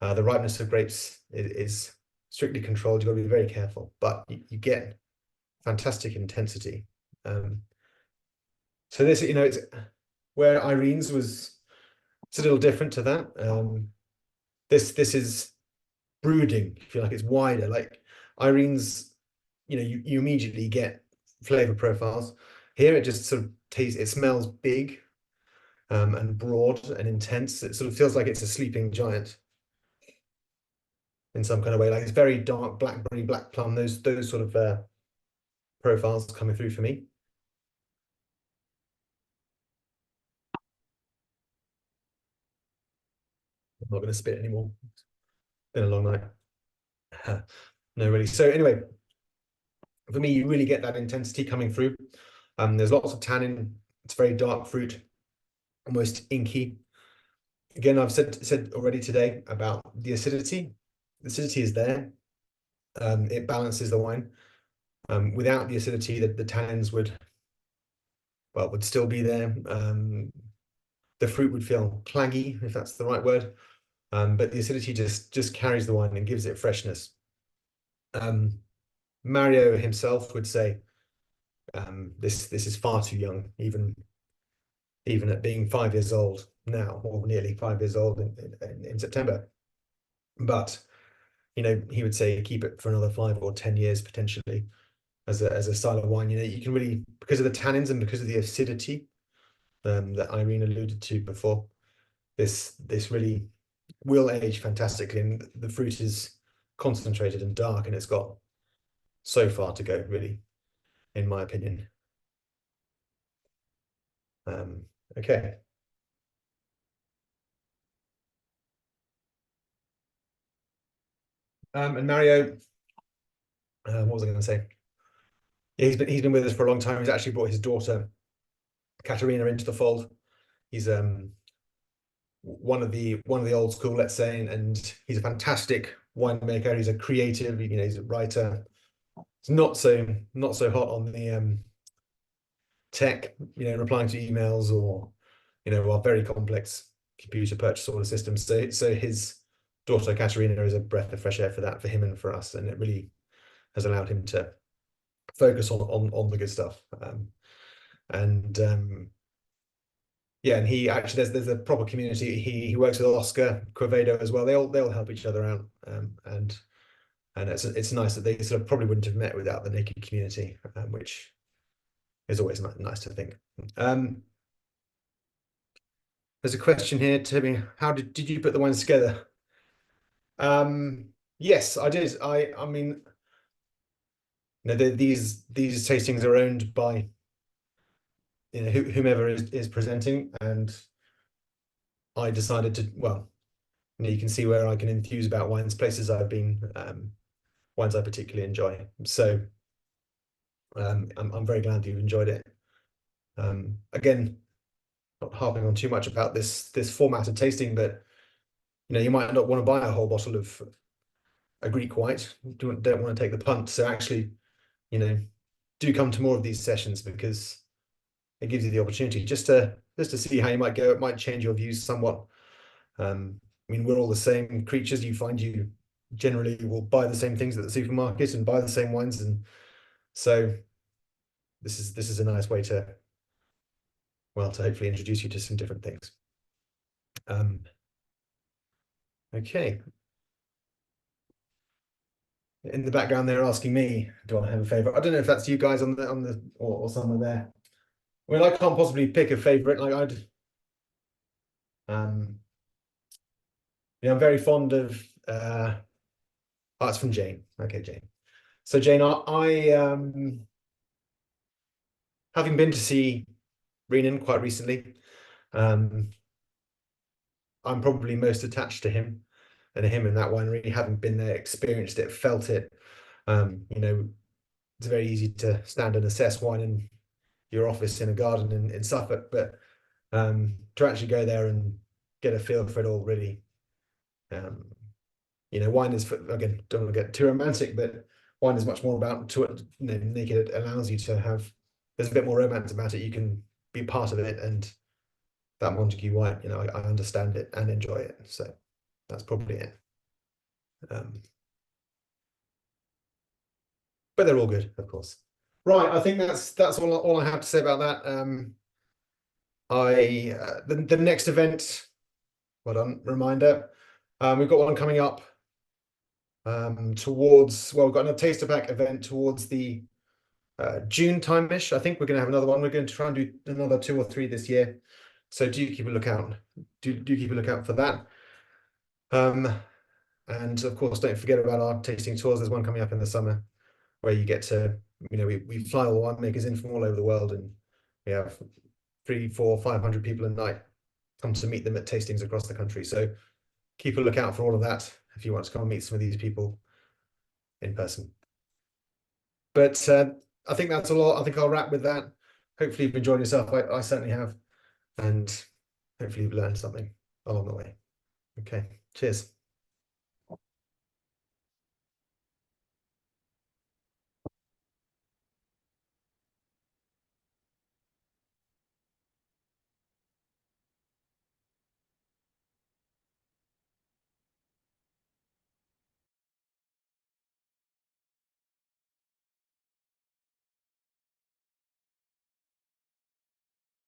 The ripeness of grapes is strictly controlled. You've got to be very careful, but you get fantastic intensity. So this, it's where Irene's it's a little different to that. This is brooding, if you like. It's wider. Like Irene's, you immediately get flavor profiles. Here, it just sort of tastes. It smells big, and broad and intense. It sort of feels like it's a sleeping giant in some kind of way. Like it's very dark blackberry, black plum. Those sort of profiles coming through for me. I'm not going to spit anymore. It's been a long night. No, really. So anyway, for me, you really get that intensity coming through. There's lots of tannin. It's very dark fruit, almost inky. Again, I've said already today about the acidity. The acidity is there. It balances the wine. Without the acidity, the tannins would still be there. The fruit would feel claggy, if that's the right word. But the acidity just carries the wine and gives it freshness. Mario himself would say this is far too young, even at being 5 years old now, or nearly 5 years old in September. But he would say keep it for another 5 or 10 years potentially as a style of wine. You can really, because of the tannins and because of the acidity that Irene alluded to before, this really will age fantastically, and the fruit is concentrated and dark, and it's got so far to go, really, in my opinion. Okay. And Mario, what was I going to say? Yeah, he's been with us for a long time. He's actually brought his daughter Katerina into the fold. He's one of the old school, let's say, and he's a fantastic winemaker. He's a creative, he's a writer. It's not so hot on the tech, replying to emails or our very complex computer purchase order systems. So his daughter Katerina is a breath of fresh air for him and for us, and it really has allowed him to focus on the good stuff. Yeah, and he actually there's a proper community. He works with Oscar Quevedo as well. They'll help each other out, and it's nice that they sort of probably wouldn't have met without the naked community, which is always nice to think. There's a question here, Timmy. How did you put the wines together? Yes, I did. I mean, you know, these tastings are owned by, you know, whomever is presenting, and I decided to, well, you know, you can see where I can enthuse about wines, places I've been, wines I particularly enjoy. So I'm very glad that you've enjoyed it. Again, not harping on too much about this format of tasting, but you know, you might not want to buy a whole bottle of a Greek white. Don't want to take the punt. So actually, you know, do come to more of these sessions, because it gives you the opportunity just to see how you might go. It might change your views somewhat. I mean, we're all the same creatures. You find you generally will buy the same things at the supermarket and buy the same wines, and so this is a nice way to, well, to hopefully introduce you to some different things. Okay. In the background, they're asking me, do I have a favorite? I don't know if that's you guys on the or somewhere there. I mean, I can't possibly pick a favorite. Like yeah, I'm very fond of oh, it's from Jane. Okay, Jane. So Jane, I having been to see Renan quite recently, I'm probably most attached to him and in that winery, having been there, experienced it, felt it. You know, it's very easy to stand and assess wine in your office in a garden in Suffolk, but to actually go there and get a feel for it all, really, you know, wine is, again, don't want to get too romantic, but wine is much more about, to you know, naked, it allows you to have, there's a bit more romance about it. You can be part of it, and that Montague wine, you know, I understand it and enjoy it. So that's probably it. But they're all good, of course. Right, I think that's all I have to say about that. The next event, well done, reminder. We've got one coming up towards, well, we've got another taster pack event towards the June time-ish. I think we're going to have another one. We're going to try and do another 2 or 3 this year. So do keep a lookout. Do keep a lookout for that. And of course, don't forget about our tasting tours. There's one coming up in the summer where you get to, you know, we fly all winemakers in from all over the world, and we have 300, 400, 500 people a night come to meet them at tastings across the country. So keep a lookout for all of that if you want to come and meet some of these people in person. But I think that's a lot. I think I'll wrap with that. Hopefully you've enjoyed yourself. I certainly have. And hopefully you've learned something along the way. Okay, cheers.